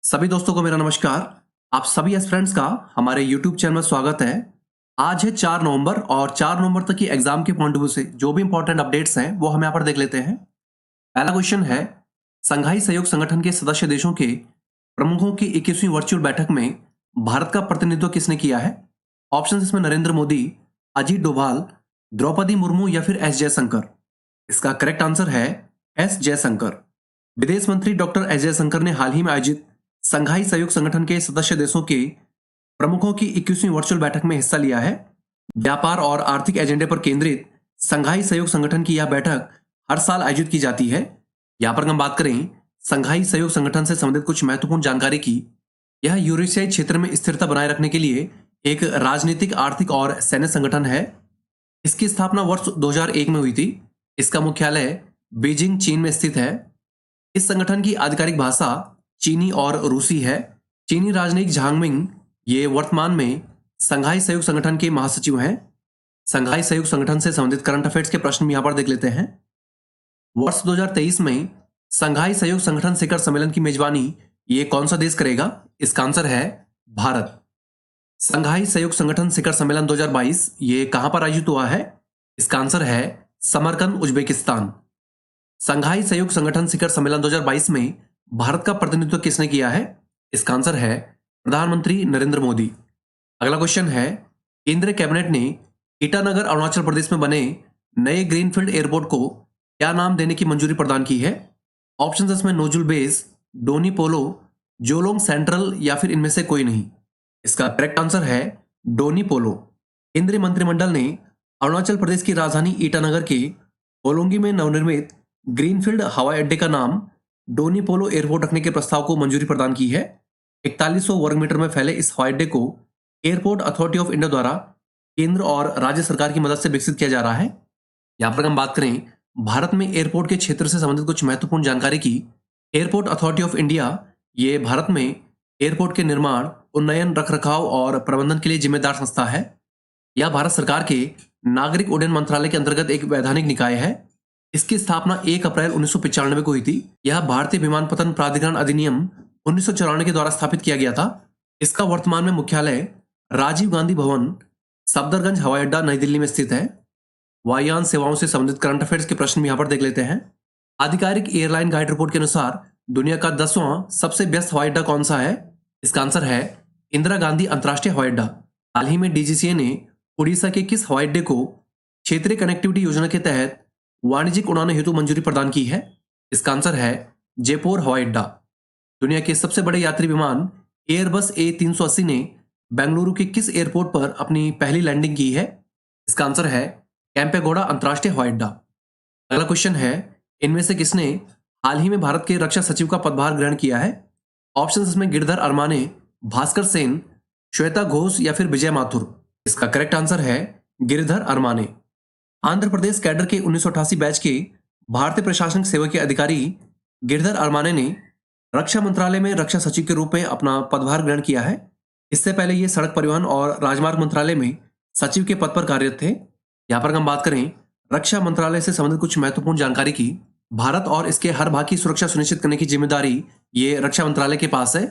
सभी दोस्तों को मेरा नमस्कार। आप सभी स्टूडेंट्स का हमारे YouTube चैनल में स्वागत है। आज है 4 नवंबर और 4 नवंबर तक की एग्जाम के पॉइंट ऑफ व्यू से जो भी इंपॉर्टेंट अपडेट्स हैं वो हम यहाँ पर देख लेते हैं। पहला क्वेश्चन है, संघाई सहयोग संगठन के सदस्य देशों के प्रमुखों की 21वीं वर्चुअल बैठक में भारत का प्रतिनिधित्व किसने किया है? ऑप्शन इसमें नरेंद्र मोदी, अजीत डोभाल, द्रौपदी मुर्मू या फिर एस जयशंकर। इसका करेक्ट आंसर है एस जयशंकर। विदेश मंत्री डॉक्टर एस जयशंकर ने हाल ही में आयोजित संघाई सहयोग संगठन के सदस्य देशों के प्रमुखों की 21वीं वर्चुअल बैठक में हिस्सा लिया है। व्यापार और आर्थिक एजेंडे पर केंद्रित संघाई सहयोग संगठन की यह बैठक हर साल आयोजित की जाती है। यहाँ पर हम बात करें संघाई सहयोग संगठन से संबंधित कुछ महत्वपूर्ण जानकारी की। यह यूरेशियाई क्षेत्र में स्थिरता बनाए रखने के लिए एक राजनीतिक, आर्थिक और सैन्य संगठन है। इसकी स्थापना वर्ष 2001 में हुई थी। इसका मुख्यालय बीजिंग, चीन में स्थित है। इस संगठन की आधिकारिक भाषा चीनी और रूसी है। चीनी राजनयिक झांग मिंग ये वर्तमान में संघाई सहयोग संगठन के महासचिव हैं। संघाई सहयोग संगठन से संबंधित करंट अफेयर्स के प्रश्न यहां पर देख लेते हैं। वर्ष 2023 में संघाई सहयोग संगठन शिखर सम्मेलन की मेजबानी ये कौन सा देश करेगा? इसका आंसर है भारत। संघाई सहयोग संगठन शिखर सम्मेलन 2022 ये कहां पर आयोजित हुआ है? इसका आंसर है समरकंद, उज्बेकिस्तान। संघाई सहयोग संगठन शिखर सम्मेलन 2022 में भारत का प्रतिनिधित्व किसने किया है? इसका आंसर है प्रधानमंत्री नरेंद्र मोदी। अगला क्वेश्चन है, केंद्रीय कैबिनेट ने ईटानगर, अरुणाचल प्रदेश में बने नए ग्रीनफील्ड एयरपोर्ट को क्या नाम देने की मंजूरी प्रदान की है? ऑप्शन इसमें नोजुल बेस, डोनी पोलो, जोलोंग सेंट्रल या फिर इनमें से कोई नहीं। इसका करेक्ट आंसर है डोनी पोलो। केंद्रीय मंत्रिमंडल ने अरुणाचल प्रदेश की राजधानी ईटानगर के होलोंगी में नवनिर्मित ग्रीनफील्ड हवाई अड्डे का नाम डोनी पोलो एयरपोर्ट रखने के प्रस्ताव को मंजूरी प्रदान की है। 4100 वर्ग मीटर में फैले इस हवाई अड्डे को एयरपोर्ट अथॉरिटी ऑफ इंडिया द्वारा केंद्र और राज्य सरकार की मदद से विकसित किया जा रहा है। यहां पर हम बात करें भारत में एयरपोर्ट के क्षेत्र से संबंधित कुछ महत्वपूर्ण जानकारी की। एयरपोर्ट अथॉरिटी ऑफ इंडिया ये भारत में एयरपोर्ट के निर्माण, उन्नयन, रखरखाव और प्रबंधन के लिए जिम्मेदार संस्था है। यह भारत सरकार के नागरिक उड्डयन मंत्रालय के अंतर्गत एक वैधानिक निकाय है। इसकी स्थापना 1 अप्रैल 1995 को हुई थी। यह भारतीय विमानपत्तन प्राधिकरण अधिनियम 1994 के द्वारा स्थापित किया गया था। इसका वर्तमान में मुख्यालय राजीव गांधी भवन, सफदरगंज हवाई अड्डा, नई दिल्ली में स्थित है। वायुयान सेवाओं से संबंधित करंट अफेयर्स के प्रश्न यहां पर देख लेते हैं। आधिकारिक एयरलाइन गाइड रिपोर्ट के अनुसार दुनिया का 10वां सबसे व्यस्त हवाई अड्डा कौन सा है? इसका आंसर है इंदिरा गांधी अंतर्राष्ट्रीय हवाई अड्डा। हाल ही में डीजीसीए ने उड़ीसा के किस हवाई अड्डे को क्षेत्रीय कनेक्टिविटी योजना के तहत वाणिज्यिक उड़ानों हेतु मंजूरी प्रदान की है? इसका आंसर है जयपुर हवाई अड्डा। दुनिया के सबसे बड़े यात्री विमान एयरबस A380 ने बेंगलुरु के किस एयरपोर्ट पर अपनी पहली लैंडिंग की है? इसका आंसर है कैंपेगौड़ा अंतर्राष्ट्रीय हवाई अड्डा। अगला क्वेश्चन है, इनमें से किसने हाल ही में भारत के रक्षा सचिव का पदभार ग्रहण किया है? ऑप्शन इसमें गिरधर अरमाने, भास्कर सेन, श्वेता घोष या फिर विजय माथुर। इसका करेक्ट आंसर है गिरधर अरमाने। आंध्र प्रदेश कैडर के 1988 बैच के भारतीय प्रशासनिक सेवा के अधिकारी गिरधर अरमाने ने रक्षा मंत्रालय में रक्षा सचिव के रूप में अपना पदभार ग्रहण किया है। इससे पहले ये सड़क परिवहन और राजमार्ग मंत्रालय में सचिव के पद पर कार्यरत थे। यहाँ पर हम बात करें रक्षा मंत्रालय से संबंधित कुछ महत्वपूर्ण जानकारी की। भारत और इसके हर भाग की सुरक्षा सुनिश्चित करने की जिम्मेदारी ये रक्षा मंत्रालय के पास है।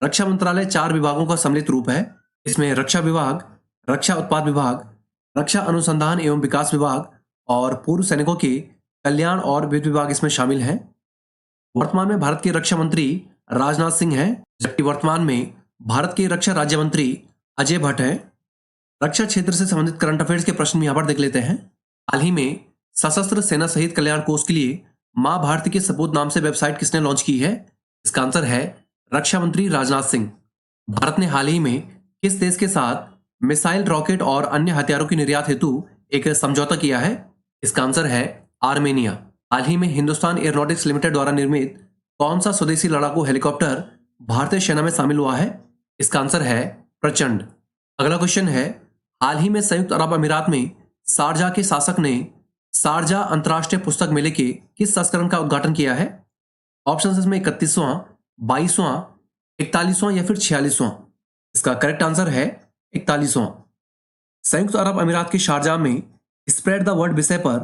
रक्षा मंत्रालय 4 विभागों का सम्मिलित रूप है। इसमें रक्षा विभाग, रक्षा उत्पाद विभाग, रक्षा अनुसंधान एवं विकास विभाग और पूर्व सैनिकों के कल्याण और वित्त विभाग इसमें शामिल हैं। वर्तमान में भारत के रक्षा मंत्री राजनाथ सिंह हैं, जबकि वर्तमान में भारत के रक्षा राज्य मंत्री अजय भट्ट हैं। रक्षा क्षेत्र से संबंधित करंट अफेयर्स के प्रश्न यहां पर देख लेते हैं। हाल ही में सशस्त्र सेना शहीद कल्याण कोष के लिए मां भारती के सपूत नाम से वेबसाइट किसने लॉन्च की है? इसका आंसर है रक्षा मंत्री राजनाथ सिंह। भारत ने हाल ही में किस देश के साथ मिसाइल, रॉकेट और अन्य हथियारों की निर्यात हेतु एक समझौता किया है? इसका आंसर है आर्मेनिया। हाल ही में हिंदुस्तान एयरोनॉटिक्स लिमिटेड द्वारा निर्मित कौन सा स्वदेशी लड़ाकू हेलीकॉप्टर भारतीय सेना में शामिल हुआ है? इसका आंसर है प्रचंड। अगला क्वेश्चन है, हाल ही में संयुक्त अरब अमीरात में शारजाह के शासक ने शारजाह अंतर्राष्ट्रीय पुस्तक मेले के किस संस्करण का उद्घाटन किया है? ऑप्शन इसमें 31वां, 22वां, 41वां या फिर 46वां। इसका करेक्ट आंसर है 41वां। संयुक्त अरब अमीरात के शारजाह में स्प्रेड द वर्ड विषय पर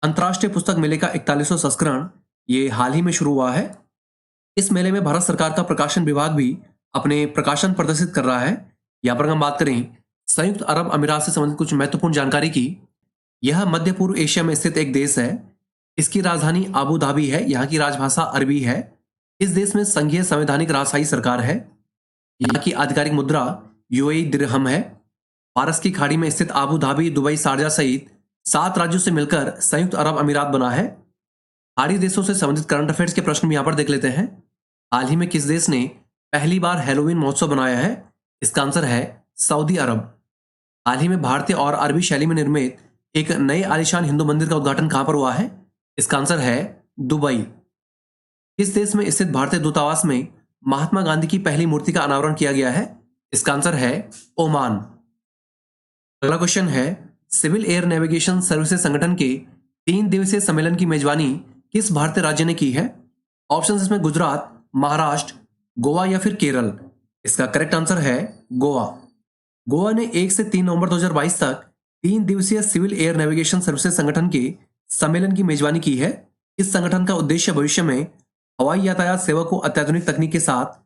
अंतर्राष्ट्रीय पुस्तक मेले का 41वां संस्करण ये हाल ही में शुरू हुआ है। इस मेले में भारत सरकार का प्रकाशन विभाग भी अपने प्रकाशन प्रदर्शित कर रहा है। यहाँ पर हम बात करें संयुक्त अरब अमीरात से संबंधित कुछ महत्वपूर्ण जानकारी की। यह मध्य पूर्व एशिया में स्थित एक देश है। इसकी राजधानी आबू धाबी है। यहाँ की राजभाषा अरबी है। इस देश में संघीय संवैधानिक राजशाही सरकार है। यहाँ की आधिकारिक मुद्रा यूएई दिरहम है। फारस की खाड़ी में स्थित आबू धाबी, दुबई, शारजा सहित 7 राज्यों से मिलकर संयुक्त अरब अमीरात बना है। खाड़ी देशों से संबंधित करंट अफेयर्स के प्रश्न भी यहाँ पर देख लेते हैं। हाल ही में किस देश ने पहली बार हैलोवीन महोत्सव बनाया है? इसका आंसर है सऊदी अरब। हाल ही में भारतीय और अरबी शैली में निर्मित एक नए आलीशान हिंदू मंदिर का उद्घाटन कहां पर हुआ है? इसका आंसर है दुबई। इस देश में स्थित भारतीय दूतावास में महात्मा गांधी की पहली मूर्ति का अनावरण किया गया है? इसका आंसर है ओमान। अगला क्वेश्चन है सिविल एयर नेविगेशन सर्विसेज संगठन के 3 दिवसीय सम्मेलन की मेजबानी किस भारतीय राज्य ने की है? ऑप्शन इसमें गुजरात, महाराष्ट्र, गोवा या फिर केरल। इसका करेक्ट आंसर है गोवा। गोवा ने 1 से 3 नवंबर 2022 तक 3 दिवसीय सिविल एयर नेविगेशन सर्विसेज संगठन के सम्मेलन की मेजबानी की है। इस संगठन का उद्देश्य भविष्य में हवाई यातायात सेवा को अत्याधुनिक तकनीक के साथ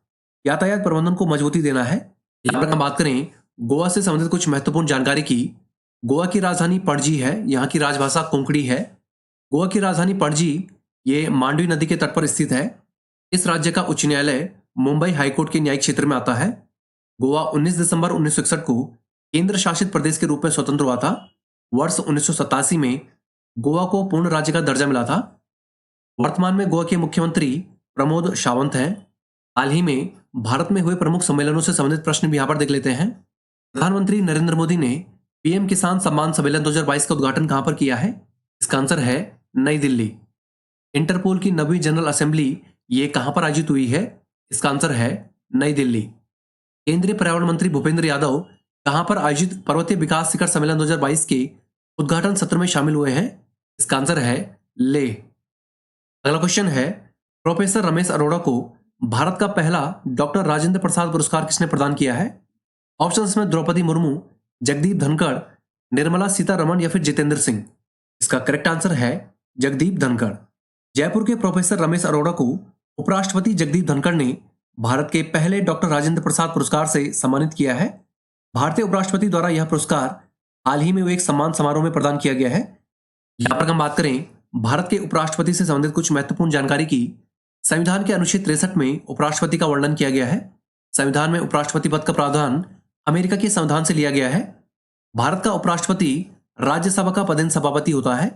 यातायात प्रबंधन को मजबूती देना है। यहाँ पर हम बात करें गोवा से संबंधित कुछ महत्वपूर्ण जानकारी की। गोवा की राजधानी पणजी है। यहाँ की राजभाषा कोंकणी है। गोवा की राजधानी पणजी ये मांडवी नदी के तट पर स्थित है। इस राज्य का उच्च न्यायालय मुंबई हाईकोर्ट के न्यायिक क्षेत्र में आता है। गोवा 19 दिसंबर 1961 को केंद्र शासित प्रदेश के रूप में स्वतंत्र हुआ था। वर्ष 1987 में गोवा को पूर्ण राज्य का दर्जा मिला था। वर्तमान में गोवा के मुख्यमंत्री प्रमोद सावंत हैं। हाल ही में भारत में हुए प्रमुख सम्मेलनों से संबंधित प्रश्न भी यहाँ पर देख लेते हैं। प्रधानमंत्री नरेंद्र मोदी ने पीएम किसान सम्मान सम्मेलन 2022 का उद्घाटन कहां पर किया है? इसका आंसर है नई दिल्ली। इंटरपोल की 9वीं जनरल असेंबली ये कहां पर आयोजित हुई है? इसका आंसर है नई दिल्ली। केंद्रीय पर्यावरण मंत्री भूपेंद्र यादव कहां पर आयोजित पर्वतीय विकास शिखर सम्मेलन 2022 के उद्घाटन सत्र में शामिल हुए हैं? इसका आंसर है लेह। अगला क्वेश्चन है प्रोफेसर रमेश अरोड़ा को भारत का पहला डॉक्टर राजेंद्र प्रसाद पुरस्कार किसने प्रदान किया है? ऑप्शंस में द्रौपदी मुर्मू, जगदीप धनखड़, निर्मला सीतारमण या फिर जितेंद्र सिंह। इसका करेक्ट आंसर है जगदीप धनखड़। जयपुर के प्रोफेसर रमेश अरोड़ा को उपराष्ट्रपति जगदीप धनखड़ ने भारत के पहले डॉक्टर राजेंद्र प्रसाद पुरस्कार से सम्मानित किया है। भारतीय उपराष्ट्रपति द्वारा यह पुरस्कार हाल ही में हुए एक सम्मान समारोह में प्रदान किया गया है। यहां पर हम बात करें भारत के उपराष्ट्रपति से संबंधित कुछ महत्वपूर्ण जानकारी की। संविधान के अनुच्छेद 63 में उपराष्ट्रपति का वर्णन किया गया है। संविधान में उपराष्ट्रपति पद का प्रावधान अमेरिका के संविधान से लिया गया है। भारत का उपराष्ट्रपति राज्यसभा का पदेन सभापति होता है।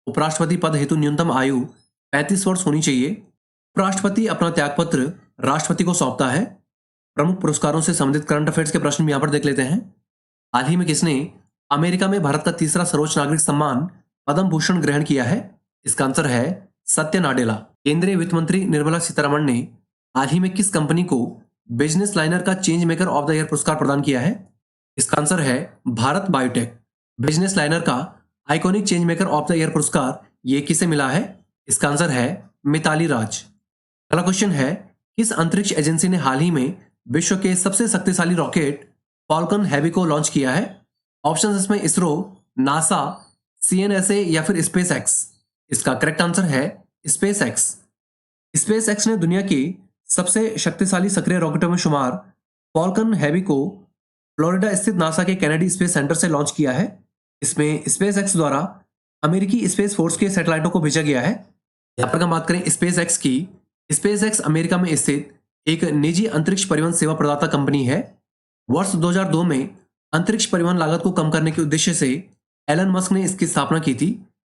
उपराष्ट्रपति पद हेतु न्यूनतम आयु 35 वर्ष होनी चाहिए। उपराष्ट्रपति अपना त्यागपत्र राष्ट्रपति को सौंपता है। प्रमुख पुरस्कारों से संबंधित करंट अफेयर्स के प्रश्न भी यहां पर देख लेते हैं। हाल ही में किसने अमेरिका में भारत का तीसरा सर्वोच्च नागरिक सम्मान पद्म भूषण ग्रहण किया है? इसका आंसर है सत्य नाडेला। केंद्रीय वित्त मंत्री निर्मला सीतारमण ने हाल ही में किस कंपनी को बिजनेस लाइनर का change maker of the year पुरस्कार प्रदान किया है? इसका आंसर है भारत बायोटेक। बिजनेस लाइनर का iconic change maker of the year पुरस्कार ये किसे मिला है? इसका आंसर है मिताली राज। अगला क्वेश्चन है किस अंतरिक्ष एजेंसी ने हाल ही में विश्व के सबसे शक्तिशाली रॉकेट फॉल्कन हैवी को लॉन्च किया है? ऑप्शन इसमें इसरो, नासा, सीएनएसए या फिर स्पेस एक्स। इसका करेक्ट आंसर है स्पेस एक्स। स्पेस एक्स ने दुनिया की सबसे शक्तिशाली सक्रिय रॉकेटों में शुमार फॉल्कन हैवी को फ्लोरिडा स्थित नासा के कैनेडी स्पेस सेंटर से लॉन्च किया है। इसमें स्पेस एक्स द्वारा अमेरिकी स्पेस फोर्स के सैटेलाइटों को भेजा गया है। यहां पर हम बात करें स्पेस एक्स की। स्पेस एक्स अमेरिका में स्थित एक निजी अंतरिक्ष परिवहन सेवा प्रदाता कंपनी है। वर्ष 2002 में अंतरिक्ष परिवहन लागत को कम करने के उद्देश्य से एलन मस्क ने इसकी स्थापना की थी।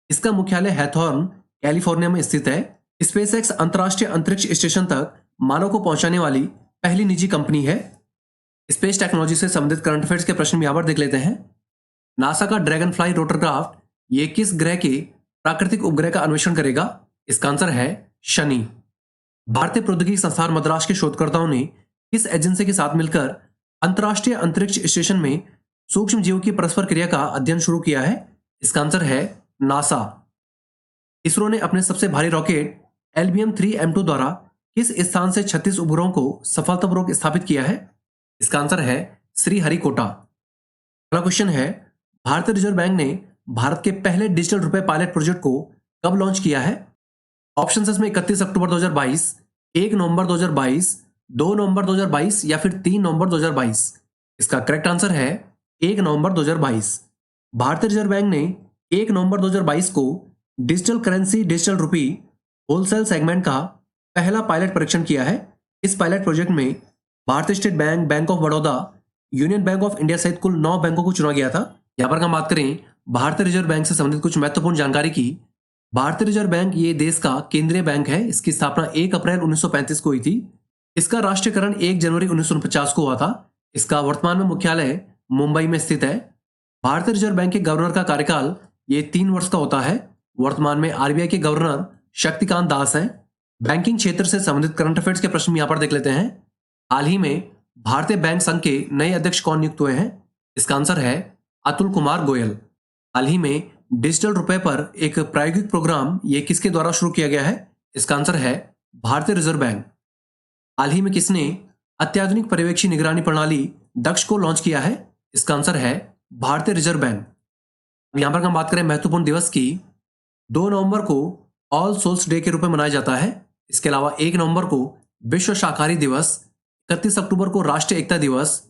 इसका मुख्यालय हैथॉर्न, कैलिफोर्निया में स्थित है। स्पेसएक्स अंतर्राष्ट्रीय अंतरिक्ष स्टेशन तक मानव को पहुंचाने वाली पहली निजी कंपनी है। स्पेस टेक्नोलॉजी से संबंधित करंट अफेयर्स के प्रश्न यहां पर देख लेते हैं। नासा का ड्रैगन फ्लाई रोटरक्राफ्ट ये किस ग्रह के प्राकृतिक उपग्रह का अन्वेषण करेगा? इसका आंसर है शनि। भारतीय प्रौद्योगिकी संस्थान मद्रास के शोधकर्ताओं ने किस एजेंसी के साथ मिलकर अंतर्राष्ट्रीय अंतरिक्ष स्टेशन में सूक्ष्म जीवों की परस्पर क्रिया का अध्ययन शुरू किया है? इसका आंसर है नासा। इसरो ने अपने सबसे भारी रॉकेट LBM-3M2 द्वारा किस स्थान से 36 उपग्रहों को सफलतापूर्वक स्थापित किया है? इसका आंसर है श्रीहरिकोटा। अगला क्वेश्चन है भारतीय रिजर्व बैंक ने भारत के पहले डिजिटल रुपए पायलट प्रोजेक्ट को कब लॉन्च किया है? ऑप्शन इसमें 31 अक्टूबर 2022, 1 नवंबर 2022, 2 नवंबर 2022 या फिर 3 नवंबर 2022? इसका करेक्ट आंसर है 1 नवंबर 2022। भारतीय रिजर्व बैंक ने 1 नवंबर 2022 को digital currency digital rupee wholesale segment का पहला पायलट परीक्षण किया है। इस पायलट प्रोजेक्ट में भारतीय state bank, bank of Baroda, union bank of India सहित कुल 9 बैंकों को चुना गया था। यहाँ पर हम बात करें भारतीय रिजर्व बैंक से संबंधित कुछ महत्वपूर्ण जानकारी की। भारतीय रिजर्व बैंक ये देश का केंद्रीय बैंक है। इसकी स्थापना 1 अप्रैल 1935 को हुई थी। इसका राष्ट्रीयकरण 1 जनवरी 1949 को हुआ था। इसका वर्तमान में मुख्यालय मुंबई में स्थित है। भारतीय रिजर्व बैंक के गवर्नर का कार्यकाल ये 3 वर्ष का होता है। वर्तमान में आरबीआई के गवर्नर शक्तिकांत दास हैं। बैंकिंग क्षेत्र से संबंधित करंट अफेयर्स के प्रश्न यहाँ पर देख लेते हैं। हाल ही में भारतीय बैंक संघ के नए अध्यक्ष कौन नियुक्त हुए हैं? इसका आंसर है अतुल कुमार गोयल। हाल ही में डिजिटल रुपए पर एक प्रायोगिक प्रोग्राम ये किसके द्वारा शुरू किया गया है? इसका आंसर है भारतीय रिजर्व बैंक। हाल ही में किसने अत्याधुनिक पर्यवेक्षी निगरानी प्रणाली दक्ष को लॉन्च किया है? इसका आंसर है भारतीय रिजर्व बैंक। यहां पर हम बात करें महत्वपूर्ण दिवस की, 2 नवंबर को ऑल सोल्स डे के रूप में मनाया जाता है। इसके अलावा 1 नवंबर को विश्व शाकाहारी दिवस, 31 अक्टूबर को राष्ट्रीय एकता दिवस,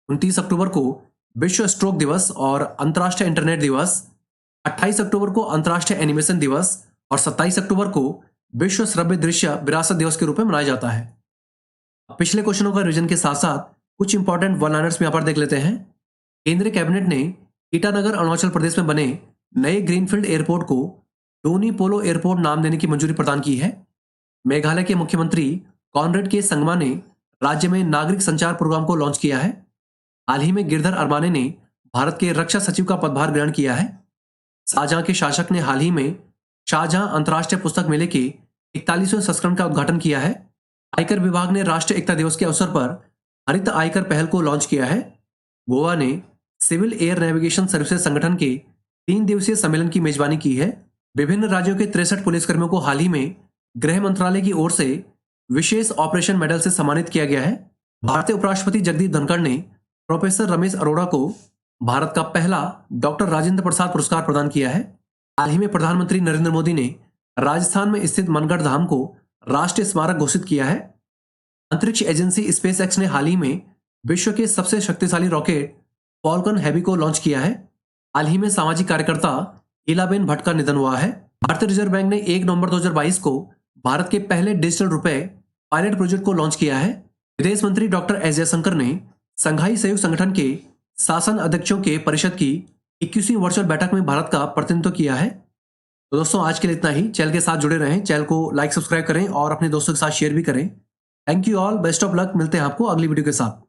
29 अक्टूबर को विश्व स्ट्रोक दिवस और अंतर्राष्ट्रीय इंटरनेट दिवस, 28 अक्टूबर को अंतर्राष्ट्रीय एनिमेशन दिवस और 27 अक्टूबर को विश्व श्रव्य दृश्य विरासत दिवस के रूप में मनाया जाता है। पिछले क्वेश्चनों का रिवीजन के साथ साथ कुछ इंपॉर्टेंट वन लाइनर्स में यहाँ पर देख लेते हैं। केंद्रीय कैबिनेट ने ईटानगर अरुणाचल प्रदेश में बने नए ग्रीनफील्ड एयरपोर्ट को डोनी पोलो एयरपोर्ट नाम देने की मंजूरी प्रदान की है। मेघालय के मुख्यमंत्री कॉनरेड के संगमा ने राज्य में नागरिक संचार प्रोग्राम को लॉन्च किया है। हाल ही में गिरधर अरमाने ने भारत के रक्षा सचिव का पदभार ग्रहण किया है। शाहजहां के शासक ने हाल ही में शाहजहां अंतर्राष्ट्रीय पुस्तक मेले के 41वें संस्करण का उद्घाटन किया है। आयकर विभाग ने राष्ट्रीय एकता दिवस के अवसर पर हरित आयकर पहल को लॉन्च किया है। गोवा ने सिविल एयर नेविगेशन सर्विसेज संगठन के 3 दिवसीय सम्मेलन की मेजबानी की है। विभिन्न राज्यों के 63 पुलिसकर्मियों को हाल ही में गृह मंत्रालय की ओर से विशेष ऑपरेशन मेडल से सम्मानित किया गया है। भारतीय उपराष्ट्रपति जगदीप धनखड़ ने प्रोफेसर रमेश अरोड़ा को भारत का पहला डॉक्टर राजेंद्र प्रसाद पुरस्कार प्रदान किया है। हाल ही में प्रधानमंत्री नरेंद्र मोदी ने राजस्थान में स्थित मनगढ़ धाम को राष्ट्रीय स्मारक घोषित किया है। अंतरिक्ष एजेंसी स्पेस एक्स ने हाल ही में विश्व के सबसे शक्तिशाली रॉकेट फॉल्कन हैवी को लॉन्च किया है। हाल ही में सामाजिक कार्यकर्ता इलाबेन भट्ट का निधन हुआ है। भारतीय रिजर्व बैंक ने 1 नवंबर 2022 को भारत के पहले डिजिटल रुपए पायलट प्रोजेक्ट को लॉन्च किया है। विदेश मंत्री डॉक्टर एस जयशंकर ने संघाई सहयोग संगठन के शासन अध्यक्षों के परिषद की 21वीं वर्चुअल बैठक में भारत का प्रतिनिधित्व किया है। तो दोस्तों आज के लिए इतना ही। चैनल के साथ जुड़े रहें, चैनल को लाइक सब्सक्राइब करें और अपने दोस्तों के साथ शेयर भी करें। Thank you all, best of luck. मिलते हैं आपको अगली वीडियो के साथ।